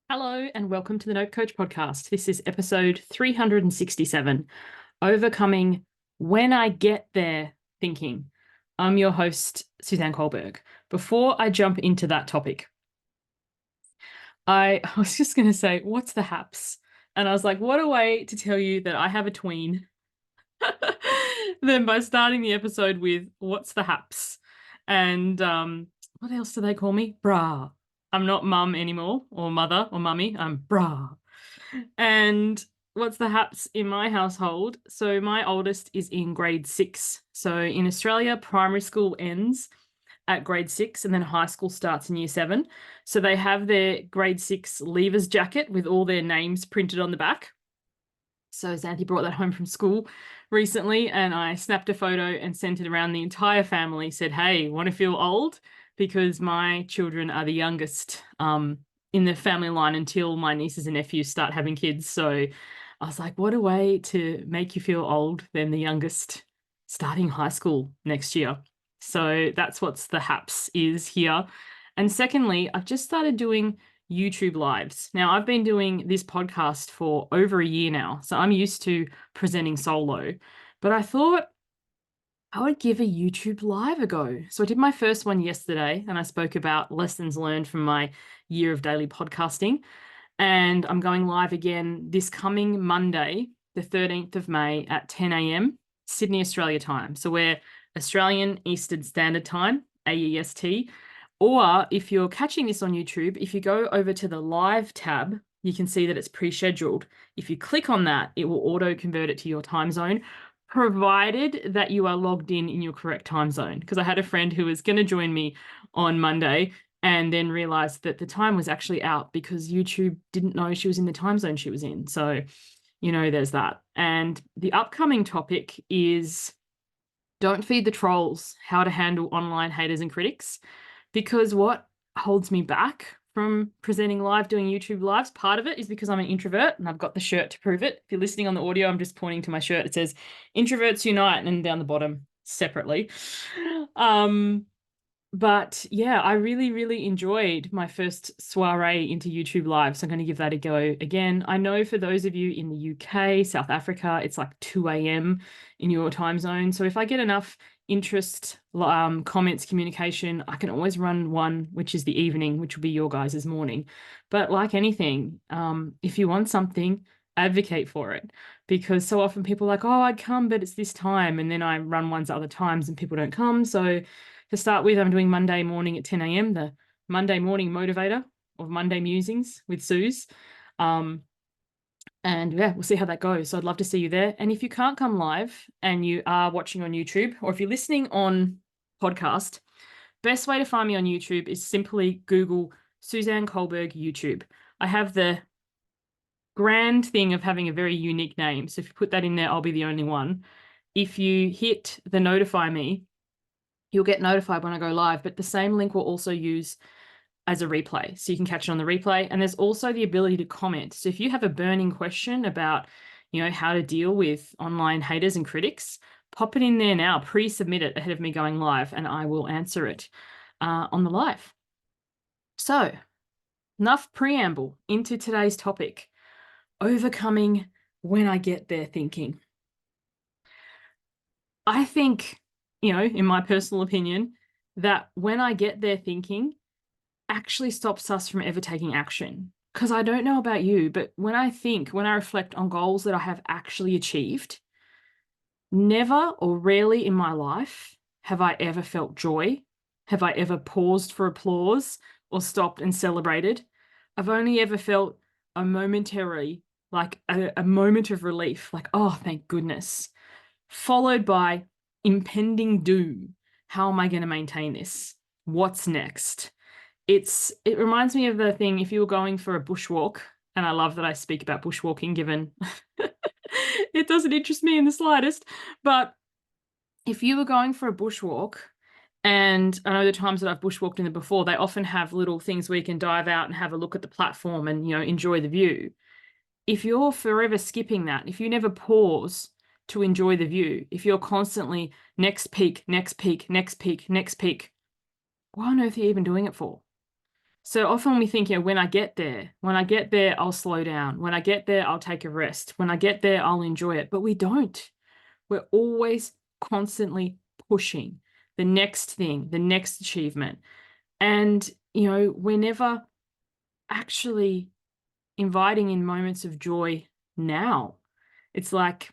Hello and welcome to the Note Coach podcast. This is episode 367, Overcoming When I Get There Thinking. I'm your host, Suzanne Culberg. Before I jump into that topic, I was just going to say, what's the haps? And I was like, what a way to tell you that I have a tween than by starting the episode with, what's the haps? And what else do they call me? Brah. I'm not mum anymore, or mother, or mummy. I'm brah. And what's the haps in my household? So my oldest is in grade 6. So in Australia, primary school ends at grade 6 and then high school starts in year 7. So they have their grade 6 leavers jacket with all their names printed on the back. So Xanthi brought that home from school recently and I snapped a photo and sent it around the entire family, said, hey, want to feel old? Because my children are the youngest in the family line until my nieces and nephews start having kids. So I was like, what a way to make you feel old than the youngest starting high school next year. So that's what's the haps is here. And secondly, I've just started doing YouTube lives. Now, I've been doing this podcast for over a year now, so I'm used to presenting solo, but I thought I would give a YouTube live a go. So I did my first one yesterday and I spoke about lessons learned from my year of daily podcasting. And I'm going live again this coming Monday, the 13th of May at 10 a.m. Sydney, Australia time. So we're Australian Eastern Standard Time, AEST. Or if you're catching this on YouTube, if you go over to the live tab, you can see that it's pre-scheduled. If you click on that, it will auto-convert it to your time zone, provided that you are logged in your correct time zone. Because I had a friend who was going to join me on Monday and then realized that the time was actually out because YouTube didn't know she was in the time zone she was in. So, there's that. And the upcoming topic is don't feed the trolls, how to handle online haters and critics. Because what holds me back from presenting live, doing YouTube lives, part of it is because I'm an introvert and I've got the shirt to prove it. If you're listening on the audio, I'm just pointing to my shirt. It says Introverts Unite and down the bottom separately. But yeah, I really, really enjoyed my first soiree into YouTube Live. So I'm going to give that a go again. I know for those of you in the UK, South Africa, it's like 2 a.m. in your time zone. So if I get enough interest, comments, communication, I can always run one, which is the evening, which will be your guys' morning. But like anything, if you want something, advocate for it. Because so often people are like, oh, I'd come, but it's this time. And then I run ones at other times and people don't come. So to start with, I'm doing Monday morning at 10 a.m., the Monday morning motivator of Monday musings with Suze. And yeah, we'll see how that goes. So I'd love to see you there. And if you can't come live and you are watching on YouTube, or if you're listening on podcast, best way to find me on YouTube is simply Google Suzanne Culberg YouTube. I have the grand thing of having a very unique name. So if you put that in there, I'll be the only one. If you hit the notify me, you'll get notified when I go live, but the same link will also use as a replay. So you can catch it on the replay. And there's also the ability to comment. So if you have a burning question about, how to deal with online haters and critics, pop it in there now, pre-submit it ahead of me going live, and I will answer it on the live. So enough preamble into today's topic, overcoming when I get there thinking. I think, in my personal opinion, that when I get there thinking actually stops us from ever taking action. Because I don't know about you, but when I reflect on goals that I have actually achieved, never or rarely in my life have I ever felt joy. Have I ever paused for applause or stopped and celebrated? I've only ever felt a momentary, like a moment of relief, like, oh, thank goodness, followed by impending doom. How am I going to maintain this? What's next? It reminds me of the thing, if you were going for a bushwalk, and I love that I speak about bushwalking given it doesn't interest me in the slightest, but if you were going for a bushwalk, and I know the times that I've bushwalked in them before, they often have little things where you can dive out and have a look at the platform and, enjoy the view. If you're forever skipping that, if you never pause to enjoy the view, if you're constantly next peak, next peak, next peak, next peak, what on earth are you even doing it for? So often we think, when I get there, I'll slow down. When I get there, I'll take a rest. When I get there, I'll enjoy it. But we don't. We're always constantly pushing the next thing, the next achievement. And, we're never actually inviting in moments of joy now. It's like,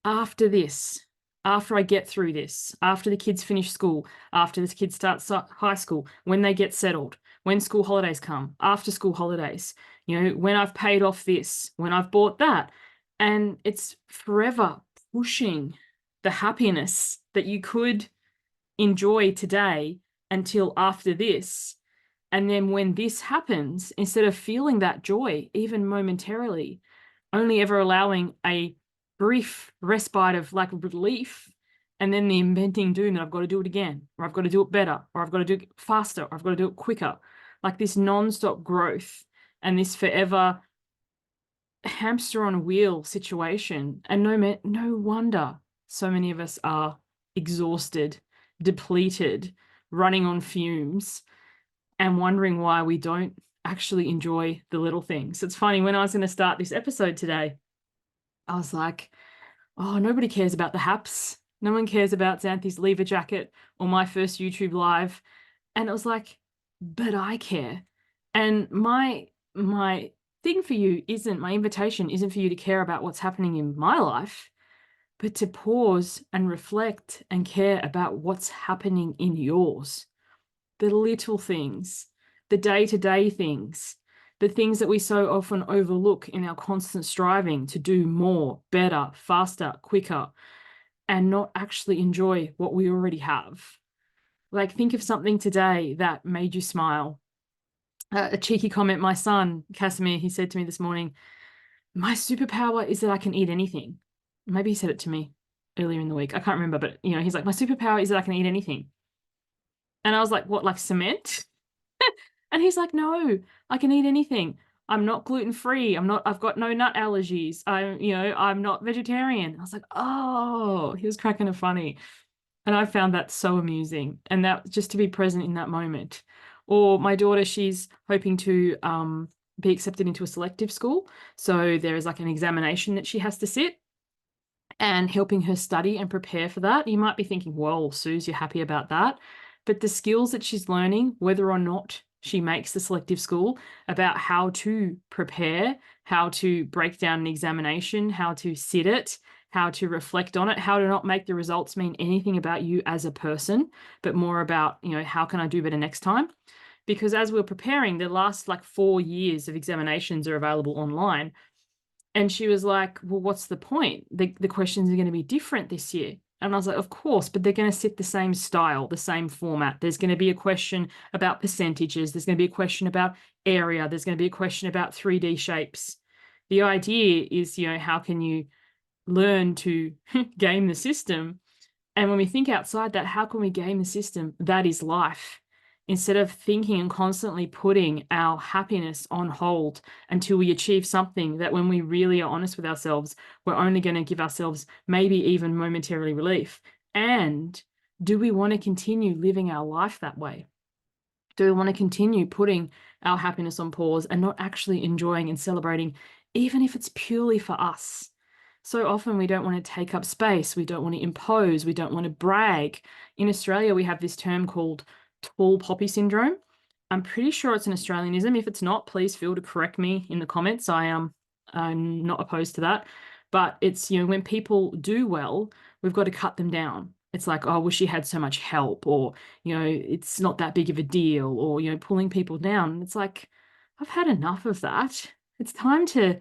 after this, after I get through this, after the kids finish school, after the kids start high school, when they get settled, when school holidays come, after school holidays, when I've paid off this, when I've bought that. And it's forever pushing the happiness that you could enjoy today until after this. And then when this happens, instead of feeling that joy, even momentarily, only ever allowing a brief respite of like relief, and then the impending doom that I've got to do it again, or I've got to do it better, or I've got to do it faster, or I've got to do it quicker. Like this non-stop growth and this forever hamster on a wheel situation. And no wonder so many of us are exhausted, depleted, running on fumes, and wondering why we don't actually enjoy the little things. It's funny, when I was going to start this episode today, I was like, oh, nobody cares about the haps. No one cares about Xanthi's lever jacket or my first YouTube live. And it was like, but I care. And my thing for you isn't, my invitation isn't for you to care about what's happening in my life, but to pause and reflect and care about what's happening in yours. The little things, the day-to-day things, the things that we so often overlook in our constant striving to do more, better, faster, quicker, and not actually enjoy what we already have. Like, think of something today that made you smile. A cheeky comment, my son, Casimir, he said to me this morning, my superpower is that I can eat anything. Maybe he said it to me earlier in the week. I can't remember, but he's like, my superpower is that I can eat anything. And I was like, what, like cement? And he's like, no, I can eat anything. I'm not gluten-free. I've got no nut allergies. I'm not vegetarian. I was like, oh, he was cracking a funny. And I found that so amusing. And that just to be present in that moment. Or my daughter, she's hoping to be accepted into a selective school. So there is like an examination that she has to sit, and helping her study and prepare for that. You might be thinking, well, Suze, you're happy about that. But the skills that she's learning, whether or not she makes the selective school, about how to prepare, how to break down an examination, how to sit it, how to reflect on it, how to not make the results mean anything about you as a person, but more about, how can I do better next time? Because as we're preparing, the last like 4 years of examinations are available online. And she was like, well, what's the point? The questions are going to be different this year. And I was like, of course, but they're going to sit the same style, the same format. There's going to be a question about percentages. There's going to be a question about area. There's going to be a question about 3D shapes. The idea is, how can you learn to game the system? And when we think outside that, how can we game the system? That is life. Instead of thinking and constantly putting our happiness on hold until we achieve something that, when we really are honest with ourselves, we're only going to give ourselves maybe even momentarily relief. And do we want to continue living our life that way? Do we want to continue putting our happiness on pause and not actually enjoying and celebrating, even if it's purely for us? So often we don't want to take up space. We don't want to impose. We don't want to brag. In Australia, we have this term called tall poppy syndrome. I'm pretty sure it's an Australianism. If it's not, please feel to correct me in the comments. I'm not opposed to that. But it's, when people do well, we've got to cut them down. It's like, oh, I wish you had so much help, or, it's not that big of a deal, or, pulling people down. It's like, I've had enough of that. It's time to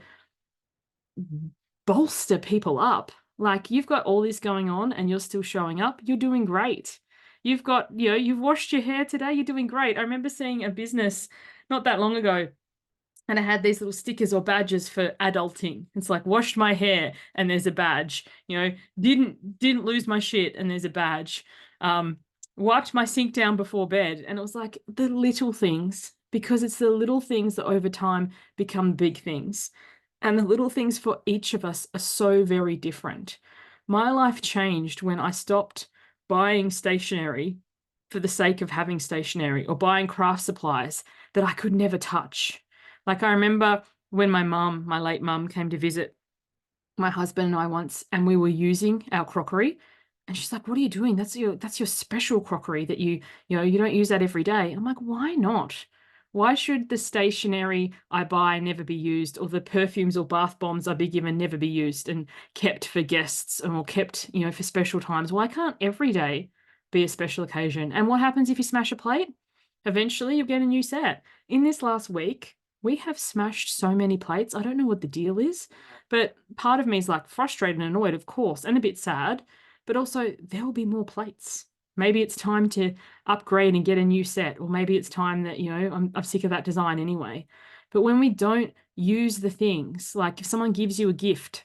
bolster people up. Like, you've got all this going on and you're still showing up. You're doing great. You've got, you've washed your hair today. You're doing great. I remember seeing a business not that long ago, and I had these little stickers or badges for adulting. It's like, washed my hair and there's a badge. Didn't lose my shit and there's a badge. Wiped my sink down before bed, and it was like the little things, because it's the little things that over time become big things. And the little things for each of us are so very different. My life changed when I stopped buying stationery for the sake of having stationery, or buying craft supplies that I could never touch. Like, I remember when my late mum, came to visit my husband and I once, and we were using our crockery, and she's like, "What are you doing? That's your special crockery that you don't use that every day." I'm like, "Why not? Why should the stationery I buy never be used, or the perfumes or bath bombs I be given never be used and kept for guests, or kept, for special times? Why can't every day be a special occasion?" And what happens if you smash a plate? Eventually, you'll get a new set. In this last week, we have smashed so many plates. I don't know what the deal is, but part of me is like frustrated and annoyed, of course, and a bit sad, but also there will be more plates. Maybe it's time to upgrade and get a new set, or maybe it's time that, I'm sick of that design anyway. But when we don't use the things, like if someone gives you a gift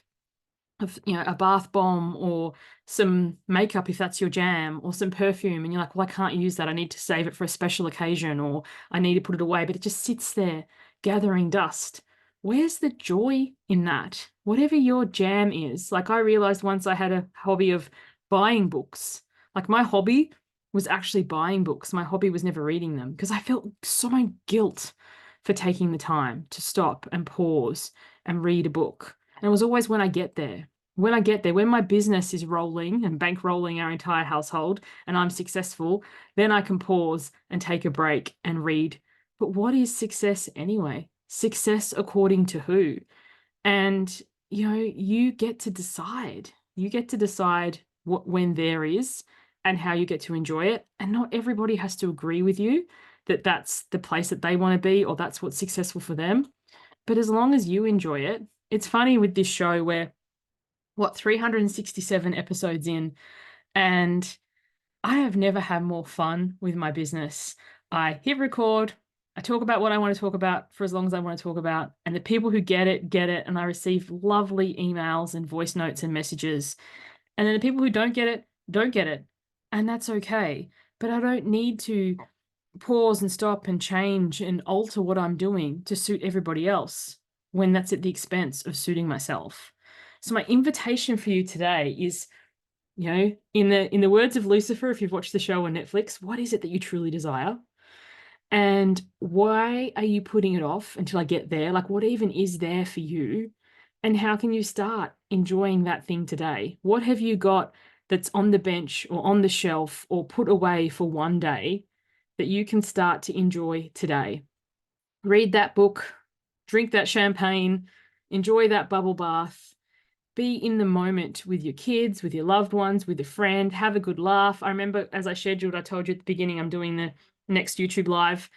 of, a bath bomb, or some makeup if that's your jam, or some perfume, and you're like, "Well, I can't use that. I need to save it for a special occasion, or I need to put it away," but it just sits there gathering dust. Where's the joy in that? Whatever your jam is. Like, I realized once I had a hobby of buying books. Like, my hobby was actually buying books. My hobby was never reading them, because I felt so much guilt for taking the time to stop and pause and read a book. And it was always when I get there. When my business is rolling and bankrolling our entire household and I'm successful, then I can pause and take a break and read. But what is success anyway? Success according to who? And, you get to decide. You get to decide when there is, and how you get to enjoy it. And not everybody has to agree with you that that's the place that they want to be, or that's what's successful for them. But as long as you enjoy it. It's funny with this show where, 367 episodes in, and I have never had more fun with my business. I hit record, I talk about what I want to talk about for as long as I want to talk about, and the people who get it, and I receive lovely emails and voice notes and messages. And then the people who don't get it, don't get it. And that's okay. But I don't need to pause and stop and change and alter what I'm doing to suit everybody else, when that's at the expense of suiting myself. So my invitation for you today is, in the words of Lucifer, if you've watched the show on Netflix, what is it that you truly desire? And why are you putting it off until I get there? Like, what even is there for you? And how can you start enjoying that thing today? What have you got that's on the bench or on the shelf or put away for one day that you can start to enjoy today? Read that book, drink that champagne, enjoy that bubble bath, be in the moment with your kids, with your loved ones, with a friend, have a good laugh. I remember, as I scheduled, I told you at the beginning, I'm doing the next YouTube live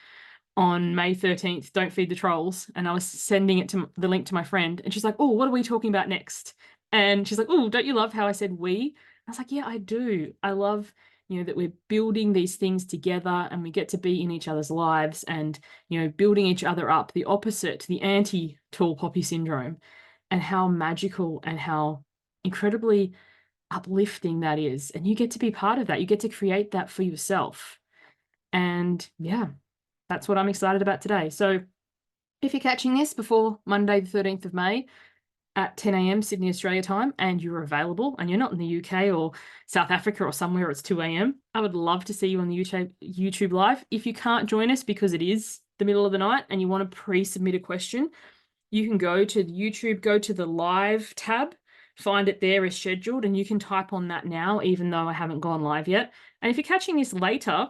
on May 13th, Don't Feed the Trolls. And I was sending it to the link to my friend, and she's like, "Oh, what are we talking about next?" And she's like, "Oh, don't you love how I said we?" I was like, "Yeah, I do. I love, that we're building these things together, and we get to be in each other's lives, and, building each other up, the opposite, the anti-tall poppy syndrome, and how magical and how incredibly uplifting that is. And you get to be part of that. You get to create that for yourself. And yeah, that's what I'm excited about today. So if you're catching this before Monday, the 13th of May at 10 a.m. Sydney, Australia time, and you're available and you're not in the UK or South Africa or somewhere it's 2 a.m., I would love to see you on the YouTube live. If you can't join us because it is the middle of the night and you want to pre-submit a question, you can go to YouTube, go to the live tab, find it there as scheduled, and you can type on that now, even though I haven't gone live yet. And if you're catching this later,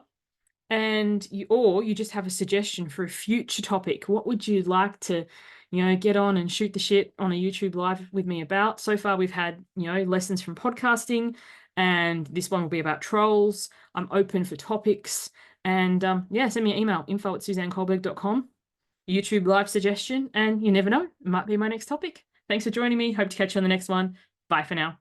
and you just have a suggestion for a future topic, what would you like to, get on and shoot the shit on a YouTube live with me about? So far, we've had, lessons from podcasting, and this one will be about trolls. I'm open for topics. And send me an email, info@suzanneculberg.com. YouTube live suggestion, and you never know, it might be my next topic. Thanks for joining me. Hope to catch you on the next one. Bye for now.